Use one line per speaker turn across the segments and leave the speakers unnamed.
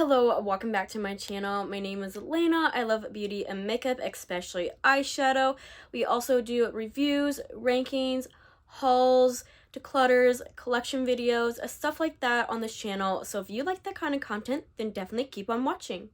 Hello, welcome back to my channel. My name is Elena. I love beauty and makeup, especially eyeshadow. We also do reviews, rankings, hauls, declutters, collection videos, stuff like that on this channel. So if you like that kind of content, then definitely keep on watching.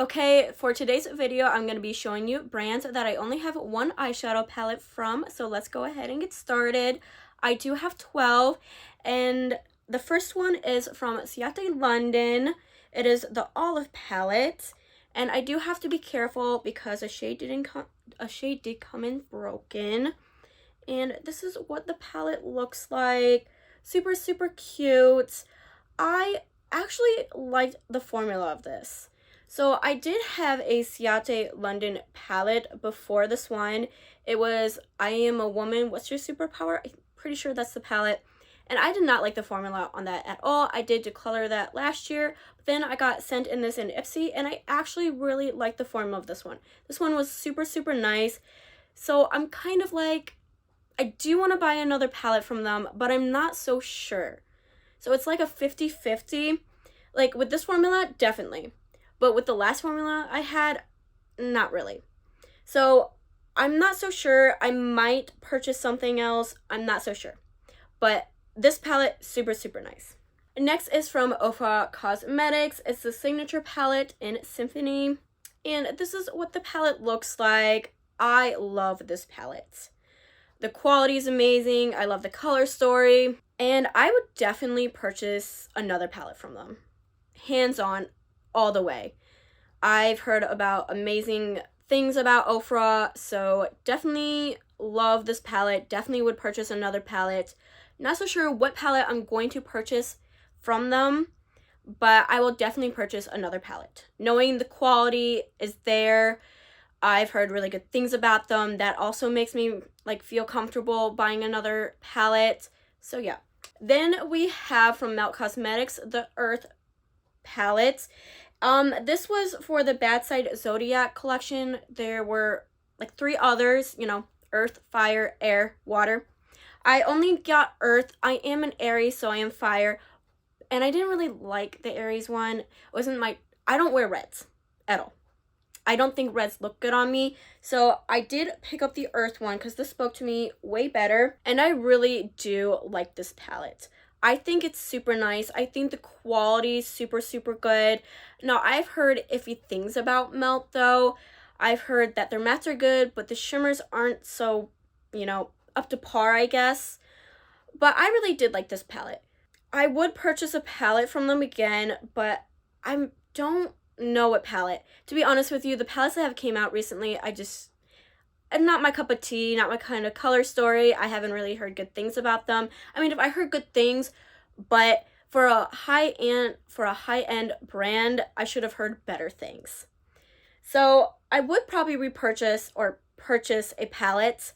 Okay, for today's video, I'm going to be showing you brands that I only have one eyeshadow palette from, so let's go ahead and get started. I do have 12, and the first one is from Eyeshadow London. It is the Olive palette, and I do have to be careful because a shade did come in broken. And this is what the palette looks like. Super, super cute. I actually liked the formula of this. So I did have a Eyeshadow London palette before this one. It was I Am a Woman, What's Your Superpower? I'm pretty sure that's the palette. And I did not like the formula on that at all. I did declutter that last year, but then I got sent in this in Ipsy, and I actually really liked the formula of this one. This one was super, super nice. So I'm kind of like, I do want to buy another palette from them, but I'm not so sure. So it's like a 50-50. Like with this formula, definitely. But with the last formula I had, not really. So I'm not so sure. I might purchase something else. I'm not so sure. But this palette, super, super nice. Next is from Ofra Cosmetics. It's the signature palette in Symphony. And this is what the palette looks like. I love this palette. The quality is amazing. I love the color story. And I would definitely purchase another palette from them. Hands on, all the way. I've heard about amazing things about Ofra, so definitely love this palette. Definitely would purchase another palette. Not so sure what palette I'm going to purchase from them, but I will definitely purchase another palette. Knowing the quality is there, I've heard really good things about them. That also makes me feel comfortable buying another palette. So yeah. Then we have from Melt Cosmetics the Earth palette. This was for the Bad Side Zodiac collection. There were 3 others, Earth, Fire, Air, Water. I only got Earth. I am an Aries, so I am Fire. And I didn't really like the Aries one. I don't wear reds at all. I don't think reds look good on me. So I did pick up the Earth one because this spoke to me way better. And I really do like this palette. I think it's super nice. I think the quality is super, super good. Now, I've heard iffy things about Melt, though. I've heard that their mattes are good, but the shimmers aren't so, up to par, I guess. But I really did like this palette. I would purchase a palette from them again, but I don't know what palette. To be honest with you, the palettes that have came out recently, not my cup of tea, not my kind of color story. I haven't really heard good things about them. I mean, if I heard good things, but for a high-end brand, I should have heard better things. So I would probably repurchase or purchase a palette,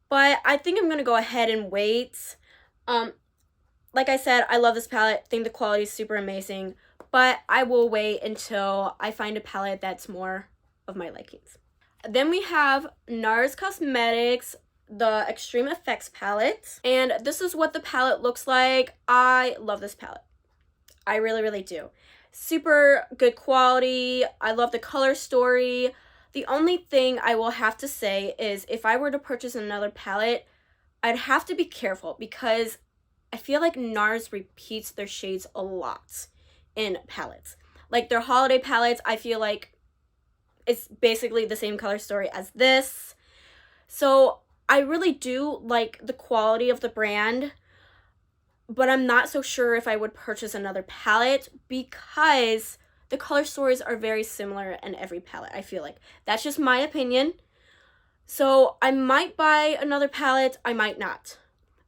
but I think I'm going to go ahead and wait. Like I said, I love this palette. I think the quality is super amazing, but I will wait until I find a palette that's more of my likings. Then we have NARS Cosmetics, the Extreme Effects palette. And this is what the palette looks like. I love this palette. I really, really do. Super good quality. I love the color story. The only thing I will have to say is if I were to purchase another palette, I'd have to be careful because I feel like NARS repeats their shades a lot in palettes. Like their holiday palettes, I feel like it's basically the same color story as this. So I really do like the quality of the brand, but I'm not so sure if I would purchase another palette because the color stories are very similar in every palette, I feel like. That's just my opinion. So I might buy another palette, I might not.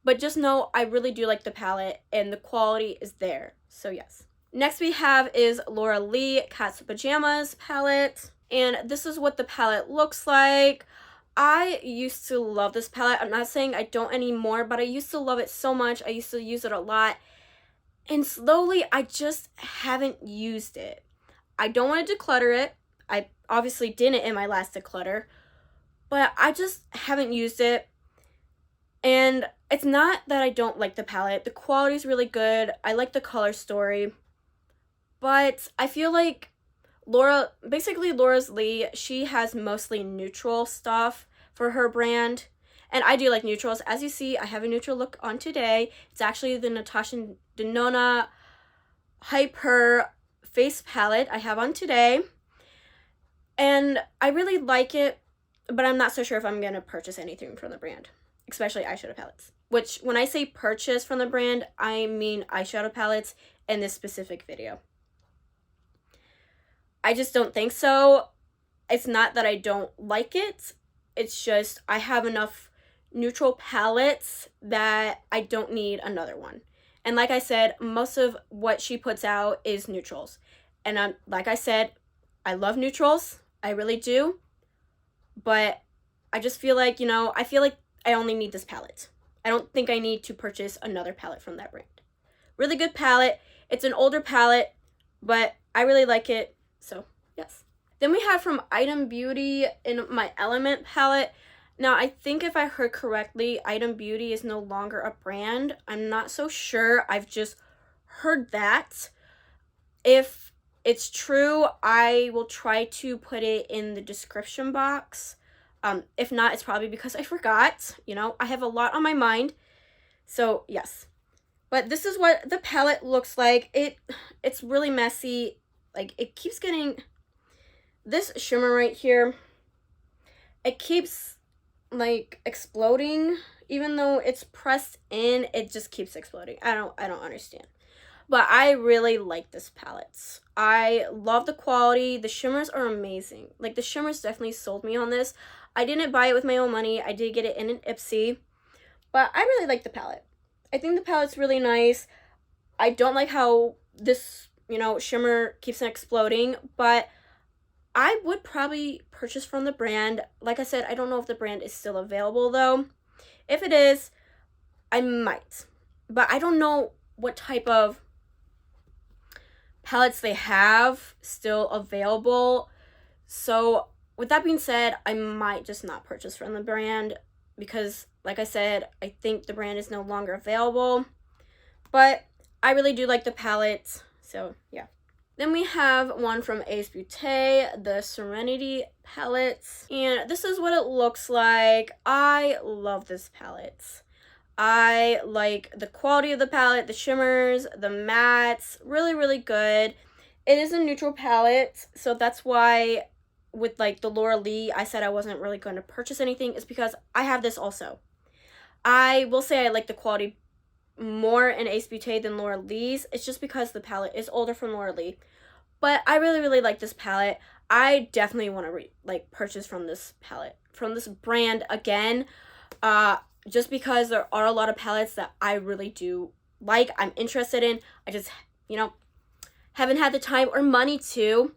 But just know I really do like the palette and the quality is there. So yes. Next we have is Laura Lee Cat's Pajamas palette. And this is what the palette looks like. I used to love this palette. I'm not saying I don't anymore, but I used to love it so much. I used to use it a lot. And slowly, I just haven't used it. I don't want to declutter it. I obviously didn't in my last declutter. but I just haven't used it. And it's not that I don't like the palette. The quality is really good. I like the color story. But I feel like Laura's Lee, she has mostly neutral stuff for her brand. And I do like neutrals. As you see, I have a neutral look on today. It's actually the Natasha Denona Hyper face palette I have on today. And I really like it, but I'm not so sure if I'm going to purchase anything from the brand, especially eyeshadow palettes. Which, when I say purchase from the brand, I mean eyeshadow palettes in this specific video. I just don't think so. It's not that I don't like it. It's just I have enough neutral palettes that I don't need another one. And like I said, most of what she puts out is neutrals. And like I said, I love neutrals. I really do. But I just feel like, I feel like I only need this palette. I don't think I need to purchase another palette from that brand. Really good palette. It's an older palette, but I really like it. So, yes. Then we have from Item Beauty in my Element palette. Now, I think if I heard correctly, Item Beauty is no longer a brand. I'm not so sure. I've just heard that. If it's true, I will try to put it in the description box. If not, it's probably because I forgot. I have a lot on my mind. So, yes. But this is what the palette looks like. It's really messy. Like, it keeps getting this shimmer right here. It keeps like exploding, even though it's pressed in. It just keeps exploding. I don't understand. But I really like this palette. I love the quality. The shimmers are amazing. Like, the shimmers definitely sold me on this. I didn't buy it with my own money. I did get it in an Ipsy. But I really like the palette. I think the palette's really nice. I don't like how this shimmer keeps exploding, but I would probably purchase from the brand. Like I said, I don't know if the brand is still available though. If it is, I might. But I don't know what type of palettes they have still available. So with that being said, I might just not purchase from the brand because, like I said, I think the brand is no longer available. But I really do like the palette. So, yeah. Then we have one from Ace Beauty, the Serenity palette. And this is what it looks like. I love this palette. I like the quality of the palette, the shimmers, the mattes. Really, really good. It is a neutral palette. So that's why with like the Laura Lee, I said I wasn't really going to purchase anything. It's because I have this also. I will say I like the quality more in Ace Beauty than Laura Lee's. It's just because the palette is older from Laura Lee. But I really, really like this palette. I definitely want to purchase from this palette, from this brand again. Just because there are a lot of palettes that I really do like, I'm interested in. I just, haven't had the time or money to.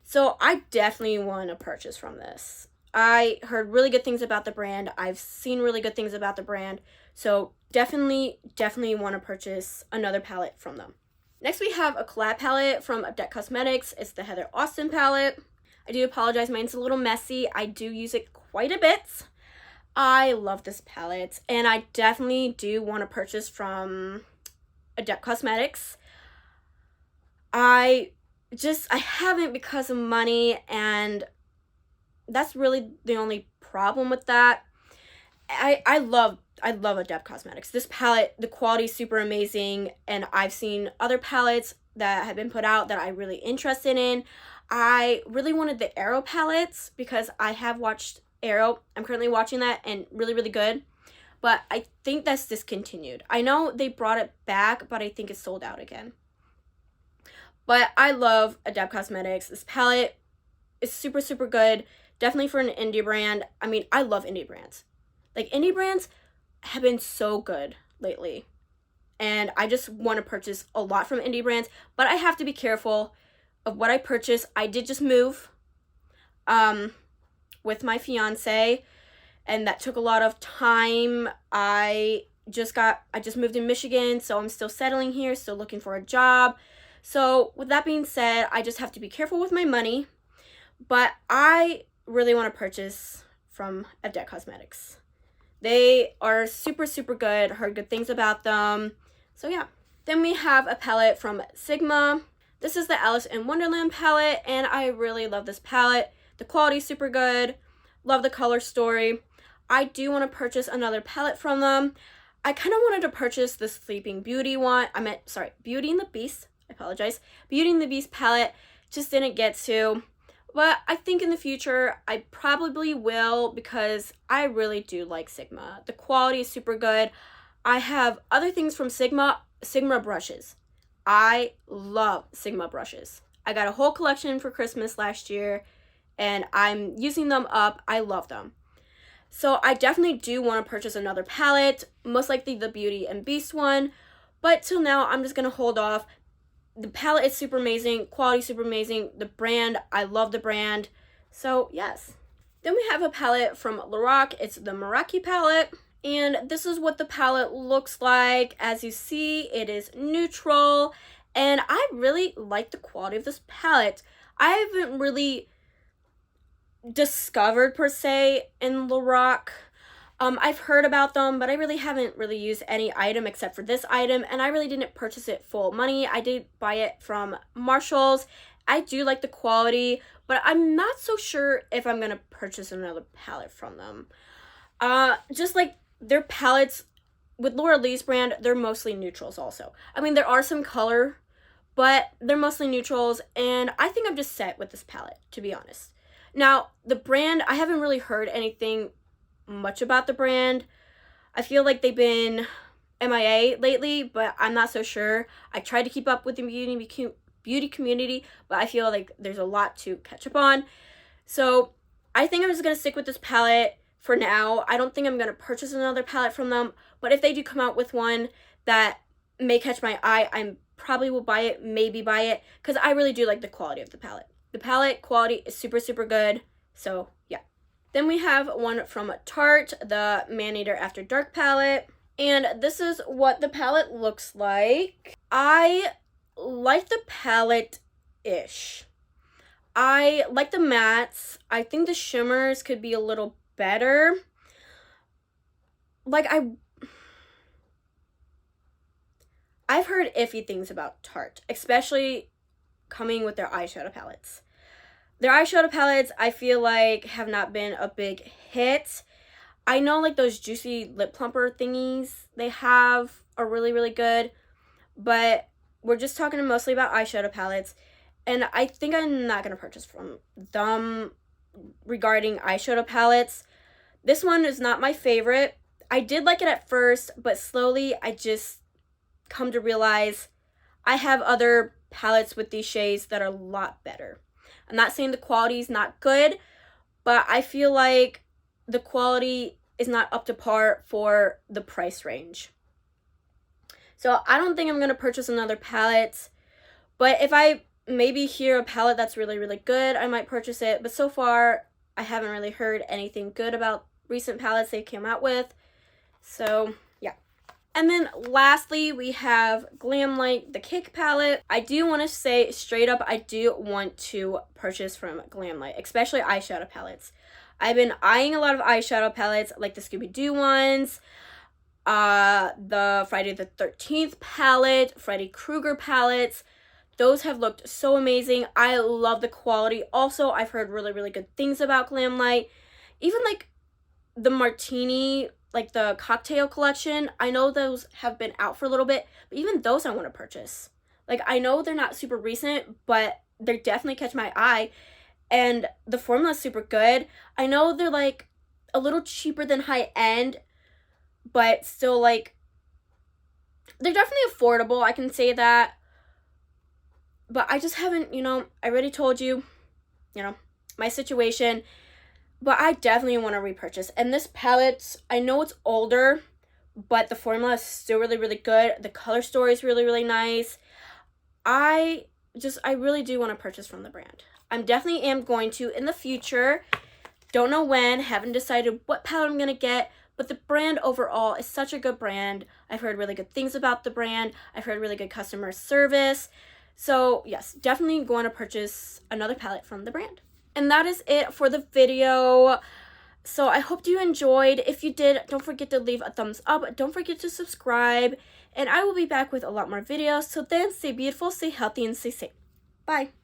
So I definitely want to purchase from this. I heard really good things about the brand. I've seen really good things about the brand. So definitely want to purchase another palette from them. Next we have a collab palette from Abdet Cosmetics. It's the Heather Austin palette. I do apologize, mine's a little messy. I do use it quite a bit. I love this palette, and I definitely do want to purchase from Abdet Cosmetics. I haven't because of money, and that's really the only problem with that. I love Abdet Cosmetics. This palette, the quality is super amazing, and I've seen other palettes that have been put out that I'm really interested in. I really wanted the Arrow palettes because I have watched Arrow. I'm currently watching that, and really, really good. But I think that's discontinued. I know they brought it back, but I think it's sold out again. But I love Abdet Cosmetics. This palette is super, super good. Definitely for an indie brand. I mean, I love indie brands. Like, indie brands have been so good lately. And I just want to purchase a lot from indie brands. But I have to be careful of what I purchase. I did just move with my fiance. And that took a lot of time. I just moved in Michigan. So I'm still settling here. Still looking for a job. So with that being said, I just have to be careful with my money. But I really want to purchase from Evdet Cosmetics. They are super, super good. Heard good things about them. So yeah. Then we have a palette from Sigma. This is the Alice in Wonderland palette, and I really love this palette. The quality is super good. Love the color story. I do want to purchase another palette from them. I kind of wanted to purchase the Sleeping Beauty one. Beauty and the Beast. I apologize. Beauty and the Beast palette. Just didn't get to. But I think in the future, I probably will because I really do like Sigma. The quality is super good. I have other things from Sigma brushes. I love Sigma brushes. I got a whole collection for Christmas last year, and I'm using them up. I love them. So I definitely do want to purchase another palette, most likely the Beauty and Beast one. But till now, I'm just going to hold off. The palette is super amazing, quality super amazing, the brand, I love the brand, so yes. Then we have a palette from Lorac, it's the Meraki palette, and this is what the palette looks like. As you see, it is neutral, and I really like the quality of this palette. I haven't really discovered, per se, in Lorac. I've heard about them, but I really haven't used any item except for this item, and I really didn't purchase it full money. I did buy it from Marshall's. I do like the quality, but I'm not so sure if I'm going to purchase another palette from them. Just like their palettes, with Laura Lee's brand, they're mostly neutrals also. I mean, there are some color, but they're mostly neutrals, and I think I'm just set with this palette, to be honest. Now, the brand, I haven't really heard anything much about the brand. I feel like they've been MIA lately, but I'm not so sure. I tried to keep up with the beauty community, but I feel like there's a lot to catch up on. So I think I'm just going to stick with this palette for now. I don't think I'm going to purchase another palette from them, but if they do come out with one that may catch my eye, I probably will buy it, maybe buy it, because I really do like the quality of the palette. The palette quality is super, super good, so yeah. Then we have one from Tarte, the Maneater After Dark palette. And this is what the palette looks like. I like the palette-ish. I like the mattes. I think the shimmers could be a little better. Like, I've heard iffy things about Tarte, especially coming with their eyeshadow palettes. Their eyeshadow palettes, I feel like, have not been a big hit. I know, like, those juicy lip plumper thingies they have are really, really good. But we're just talking mostly about eyeshadow palettes. And I think I'm not going to purchase from them regarding eyeshadow palettes. This one is not my favorite. I did like it at first, but slowly I just come to realize I have other palettes with these shades that are a lot better. I'm not saying the quality is not good, but I feel like the quality is not up to par for the price range. So I don't think I'm going to purchase another palette, but if I maybe hear a palette that's really, really good, I might purchase it. But so far, I haven't really heard anything good about recent palettes they came out with. So yeah. And then lastly, we have Glamlight, the Cake palette. I do want to say straight up, I do want to purchase from Glamlight, especially eyeshadow palettes. I've been eyeing a lot of eyeshadow palettes, like the Scooby-Doo ones, the Friday the 13th palette, Freddy Krueger palettes. Those have looked so amazing. I love the quality. Also, I've heard really, really good things about Glamlight. Even like the Martini, like the cocktail collection, I know those have been out for a little bit, but even those I want to purchase. Like, I know they're not super recent, but they definitely catch my eye, and the formula is super good. I know they're like a little cheaper than high end, but still, like, they're definitely affordable, I can say that. But I just haven't, I already told you, my situation. But I definitely want to repurchase. And this palette, I know it's older, but the formula is still really, really good. The color story is really, really nice. I really do want to purchase from the brand. I'm definitely am going to in the future. Don't know when. Haven't decided what palette I'm going to get. But the brand overall is such a good brand. I've heard really good things about the brand. I've heard really good customer service. So yes, definitely going to purchase another palette from the brand. And that is it for the video. So I hope you enjoyed. If you did, don't forget to leave a thumbs up. Don't forget to subscribe. And I will be back with a lot more videos. So then, stay beautiful, stay healthy, and stay safe. Bye.